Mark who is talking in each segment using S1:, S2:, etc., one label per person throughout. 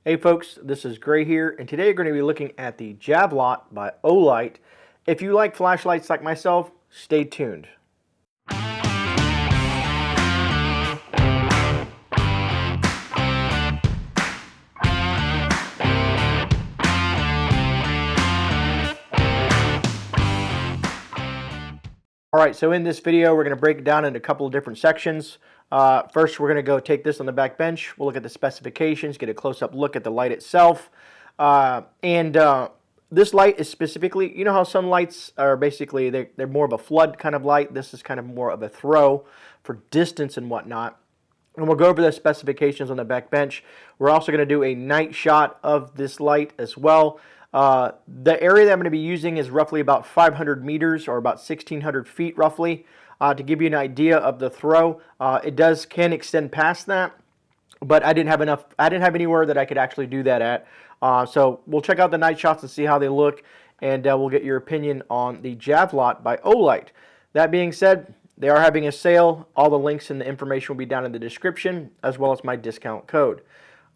S1: Hey folks, this is Gray here, and today we're going to be looking at the Javelot by Olight. If you like flashlights like myself, stay tuned. Alright, so in this video we're going to break it down into a couple of different sections. First we're going to go take this on the back bench. We'll look at the specifications, get a close-up look at the light itself. This light is specifically, you know how some lights are basically, they're more of a flood kind of light. This is kind of more of a throw for distance and whatnot. And we'll go over the specifications on the back bench. We're also going to do a night shot of this light as well. The area that I'm going to be using is roughly about 500 meters or about 1,600 feet roughly. To give you an idea of the throw, it can extend past that, but I didn't have anywhere that I could actually do that at. So we'll check out the night shots and see how they look, and we'll get your opinion on the Javelot by Olight. That being said, they are having a sale. All the links and the information will be down in the description, as well as my discount code.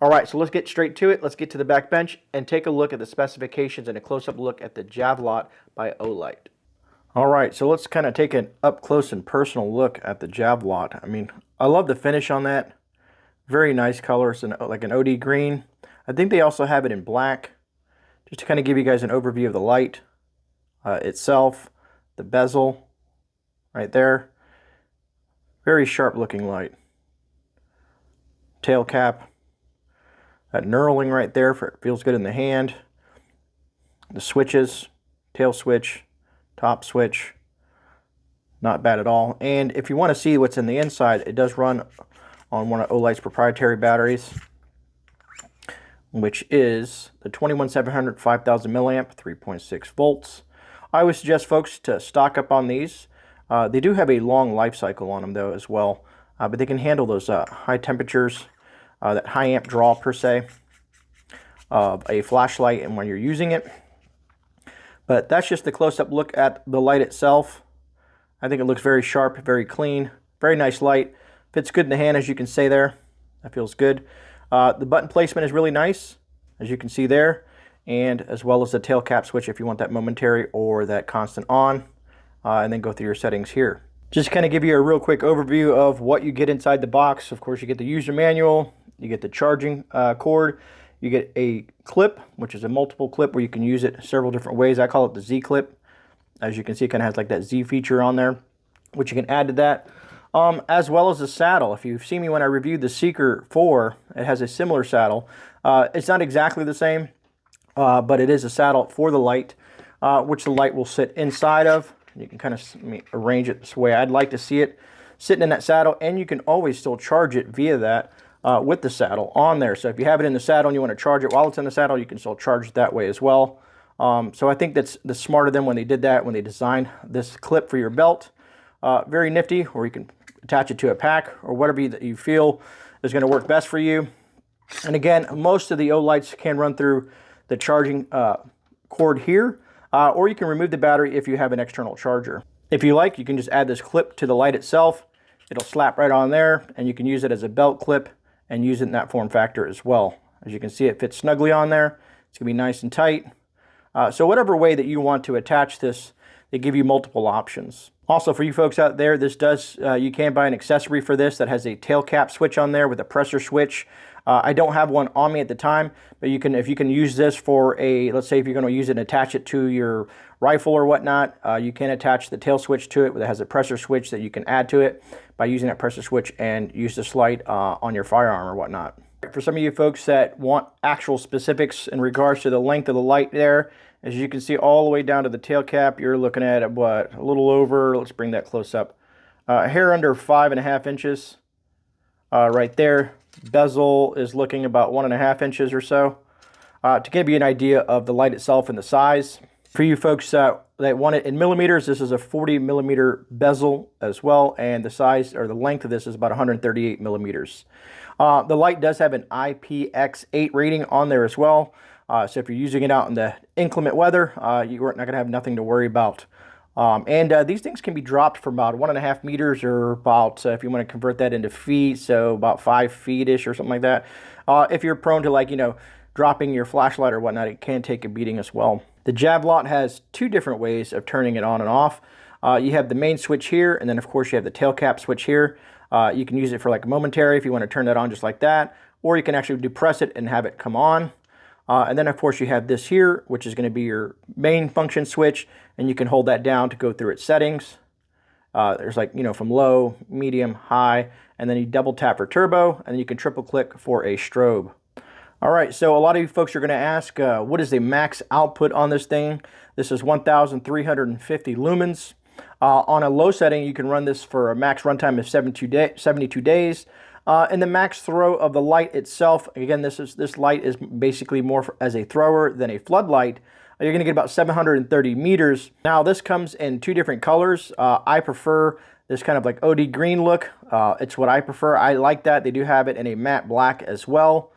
S1: Alright, so let's get straight to it. Let's get to the back bench and take a look at the specifications and a close-up look at the Javelot by Olight. Alright, so let's kind of take an up-close and personal look at the Javelot. I mean, I love the finish on that. Very nice color. It's like an OD green. I think they also have it in black. Just to kind of give you guys an overview of the light itself, the bezel right there. Very sharp looking light. Tail cap. That knurling right there, it feels good in the hand. The switches, tail switch, top switch, not bad at all. And if you want to see what's in the inside, it does run on one of Olight's proprietary batteries, which is the 21700 5000 milliamp 3.6 volts. I would suggest folks to stock up on these. They do have a long life cycle on them though as well, but they can handle those high temperatures, that high amp draw per se of a flashlight and when you're using it. But that's just the close-up look at the light itself. I think it looks very sharp, very clean, very nice light. Fits good in the hand, as you can see there. That feels good. The button placement is really nice, as you can see there, and as well as the tail cap switch if you want that momentary or that constant on, and then go through your settings here. Just kind of give you a real quick overview of what you get inside the box. Of course, you get the user manual, you get the charging cord, you get a clip, which is a multiple clip where you can use it several different ways. I call it the Z clip. As you can see, it kind of has like that Z feature on there, which you can add to that. As well as the saddle. If you've seen me when I reviewed the Seeker 4, it has a similar saddle. It's not exactly the same, but it is a saddle for the light, which the light will sit inside of. You can kind of arrange it this way I'd like to see it, sitting in that saddle, and you can always still charge it via that with the saddle on there. So if you have it in the saddle and you want to charge it while it's in the saddle, you can still charge it that way as well. So I think that's smart of them when they did that, when they designed this clip for your belt. Very nifty, or you can attach it to a pack or whatever you feel is going to work best for you. And again, most of the Olights can run through the charging cord here, or you can remove the battery if you have an external charger. If you like, you can just add this clip to the light itself. It'll slap right on there, and you can use it as a belt clip and use it in that form factor as well. As you can see, it fits snugly on there. It's going to be nice and tight. So whatever way that you want to attach this, they give you multiple options. Also, for you folks out there, you can buy an accessory for this that has a tail cap switch on there with a pressure switch. I don't have one on me at the time, but if you can use this for let's say if you're going to use it and attach it to your rifle or whatnot, you can attach the tail switch to it that has a pressure switch that you can add to it by using that pressure switch and use this light on your firearm or whatnot. For some of you folks that want actual specifics in regards to the length of the light there, as you can see all the way down to the tail cap, you're looking at what, a little over, let's bring that close up, a hair under 5.5 inches right there. Bezel is looking about 1.5 inches or so. To give you an idea of the light itself and the size. For you folks that want it in millimeters, this is a 40 millimeter bezel as well, and the size or the length of this is about 138 millimeters. The light does have an IPX8 rating on there as well. So if you're using it out in the inclement weather, you're not going to have nothing to worry about These things can be dropped from about 1.5 meters, or about, if you want to convert that into feet, so about 5 feet-ish or something like that. If you're prone to, like, dropping your flashlight or whatnot, it can take a beating as well. The Javelot has 2 different ways of turning it on and off. You have the main switch here, and then of course you have the tail cap switch here. You can use it for like a momentary if you want to turn that on just like that, or you can actually depress it and have it come on. And then of course you have this here, which is going to be your main function switch, and you can hold that down to go through its settings. There's like, from low, medium, high, and then you double tap for turbo, and then you can triple click for a strobe. All right, so a lot of you folks are going to ask, what is the max output on this thing? This is 1,350 lumens. On a low setting, you can run this for a max runtime of 72 days. And the max throw of the light itself, again, this light is basically more as a thrower than a floodlight. You're going to get about 730 meters. Now, this comes in 2 different colors. I prefer this kind of like OD green look. It's what I prefer. I like that. They do have it in a matte black as well.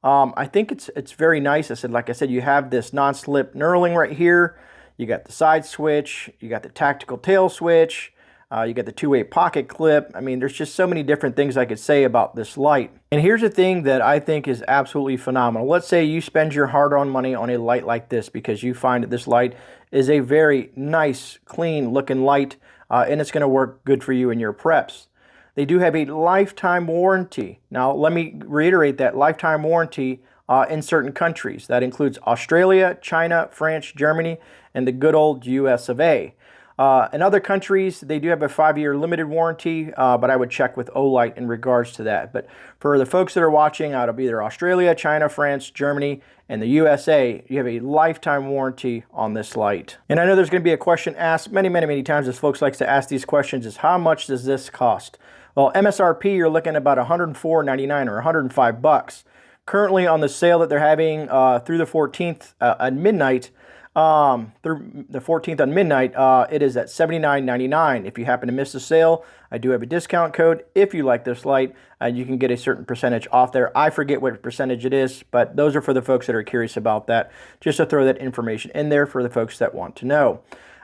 S1: I think it's very nice. Like I said, you have this non-slip knurling right here. You got the side switch. You got the tactical tail switch. You got the 2-way pocket clip. I mean, there's just so many different things I could say about this light. And here's the thing that I think is absolutely phenomenal. Let's say you spend your hard-earned money on a light like this because you find that this light is a very nice, clean looking light, and it's going to work good for you in your preps. They do have a lifetime warranty. Now, let me reiterate that lifetime warranty in certain countries. That includes Australia, China, France, Germany, and the good old US of A. In other countries, they do have a 5-year limited warranty, but I would check with Olight in regards to that. But for the folks that are watching out of either Australia, China, France, Germany, and the USA, you have a lifetime warranty on this light. And I know there's going to be a question asked many times, as folks like to ask these questions, is how much does this cost? Well, MSRP, you're looking at about $104.99 or $105. Currently on the sale that they're having through the 14th at midnight, through the 14th on midnight, it is at $79.99. If you happen to miss the sale, I do have a discount code. If you like this light, you can get a certain percentage off there. I forget what percentage it is, but those are for the folks that are curious about that, just to throw that information in there for the folks that want to know.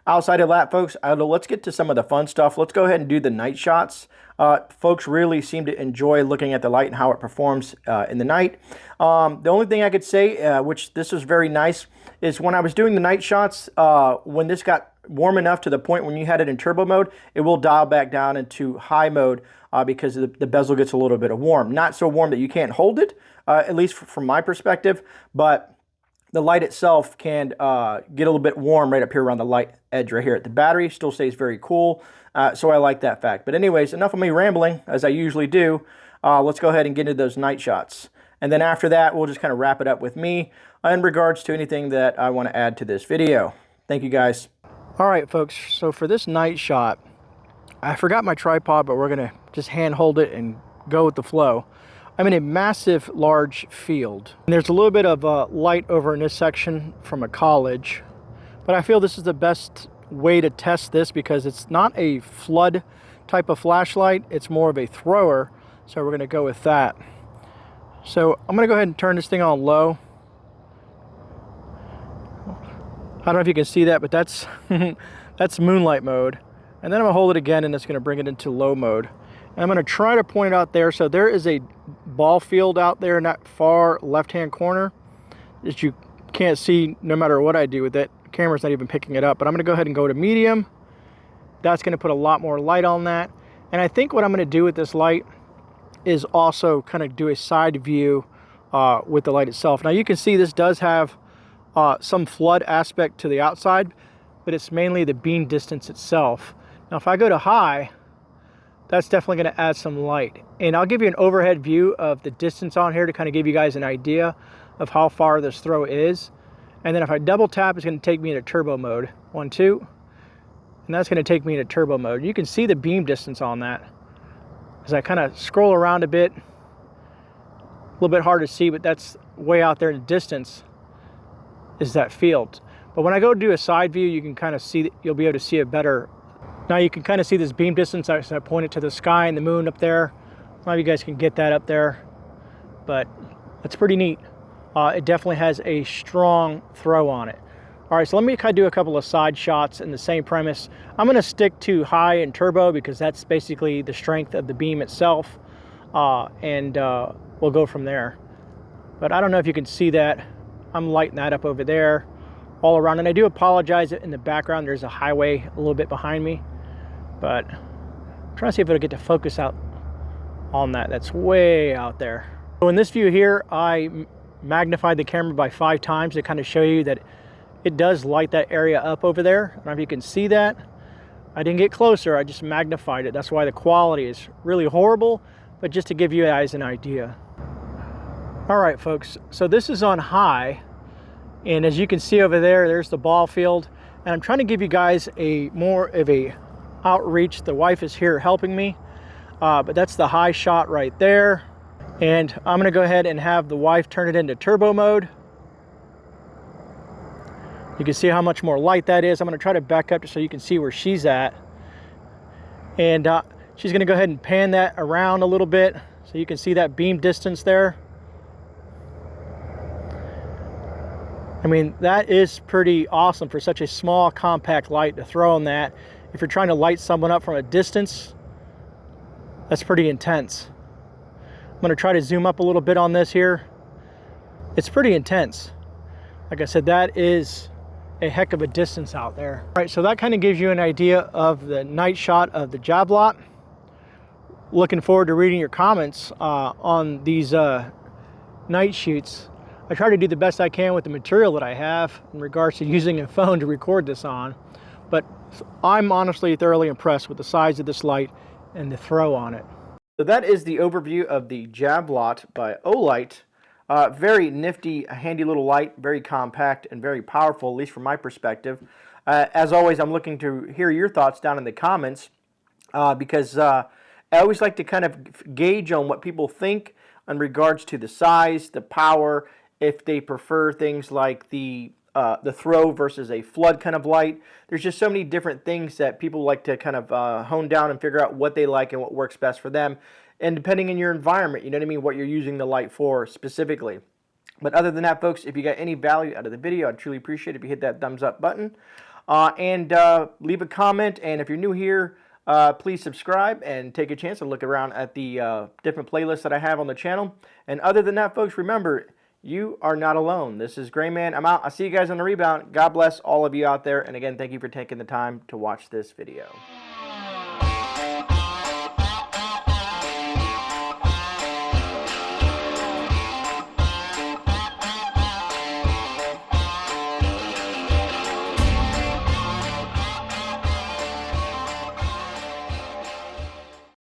S1: Outside of that, folks, let's get to some of the fun stuff. Let's go ahead and do the night shots. Folks really seem to enjoy looking at the light and how it performs in the night. The only thing I could say, which this is very nice, is when I was doing the night shots, when this got warm enough to the point when you had it in turbo mode, it will dial back down into high mode because the bezel gets a little bit of warm. Not so warm that you can't hold it, at least from my perspective, but the light itself can get a little bit warm right up here around the light edge right here. The battery still stays very cool, so I like that fact. But anyways, enough of me rambling, as I usually do. Let's go ahead and get into those night shots. And then after that, we'll just kind of wrap it up with me in regards to anything that I want to add to this video. Thank you, guys. All right, folks, so for this night shot, I forgot my tripod, but we're going to just hand hold it and go with the flow. I'm in a massive, large field. And there's a little bit of light over in this section from a college, but I feel this is the best way to test this because it's not a flood type of flashlight. It's more of a thrower, so we're going to go with that. So I'm going to go ahead and turn this thing on low. I don't know if you can see that, but that's that's moonlight mode. And then I'm going to hold it again, and it's going to bring it into low mode. And I'm going to try to point it out there. So there is a ball field out there in that far left-hand corner that you can't see no matter what I do with it. The camera's not even picking it up, but I'm going to go ahead and go to medium. That's going to put a lot more light on that. And I think what I'm going to do with this light is also kind of do a side view with the light itself. Now you can see this does have some flood aspect to the outside, but it's mainly the beam distance itself. Now if I go to high, that's definitely going to add some light. And I'll give you an overhead view of the distance on here to kind of give you guys an idea of how far this throw is. And then if I double tap, it's going to take me into turbo mode. 1, 2. And that's going to take me into turbo mode. You can see the beam distance on that. As I kind of scroll around a bit, a little bit hard to see, but that's way out there in the distance is that field. But when I go to do a side view, you can kind of see, you'll be able to see it better. Now you can kind of see this beam distance as I point it to the sky and the moon up there. A lot of you guys can get that up there, but that's pretty neat. It definitely has a strong throw on it. All right, so let me kind of do a couple of side shots in the same premise. I'm going to stick to high and turbo because that's basically the strength of the beam itself, and we'll go from there. But I don't know if you can see that. I'm lighting that up over there all around, and I do apologize in the background. There's a highway a little bit behind me, but I'm trying to see if it'll get to focus out on that. That's way out there. So in this view here, I magnified the camera by 5 times to kind of show you that it does light that area up over there. I don't know if you can see that. I didn't get closer, I just magnified it. That's why the quality is really horrible, but just to give you guys an idea. All right, folks, so this is on high, and as you can see over there, there's the ball field, and I'm trying to give you guys a more of a outreach. The wife is here helping me, but that's the high shot right there, and I'm gonna go ahead and have the wife turn it into turbo mode. You can see how much more light that is. I'm going to try to back up so you can see where she's at. And she's going to go ahead and pan that around a little bit so you can see that beam distance there. I mean, that is pretty awesome for such a small, compact light to throw on that. If you're trying to light someone up from a distance, that's pretty intense. I'm going to try to zoom up a little bit on this here. It's pretty intense. Like I said, that is a heck of a distance out there. All right, so that kind of gives you an idea of the night shot of the Javelot. Looking forward to reading your comments on these night shoots. I try to do the best I can with the material that I have in regards to using a phone to record this on, but I'm honestly thoroughly impressed with the size of this light and the throw on it. So that is the overview of the Javelot by Olight. Very nifty, handy little light, very compact and very powerful, at least from my perspective. As always, I'm looking to hear your thoughts down in the comments because I always like to kind of gauge on what people think in regards to the size, the power, if they prefer things like the throw versus a flood kind of light. There's just so many different things that people like to kind of hone down and figure out what they like and what works best for them. And depending on your environment, you know what I mean, what you're using the light for specifically. But other than that, folks, if you got any value out of the video, I'd truly appreciate it if you hit that thumbs up button. And leave a comment. And if you're new here, please subscribe and take a chance and look around at the different playlists that I have on the channel. And other than that, folks, remember, you are not alone. This is GreyMan. I'm out. I'll see you guys on the rebound. God bless all of you out there. And again, thank you for taking the time to watch this video.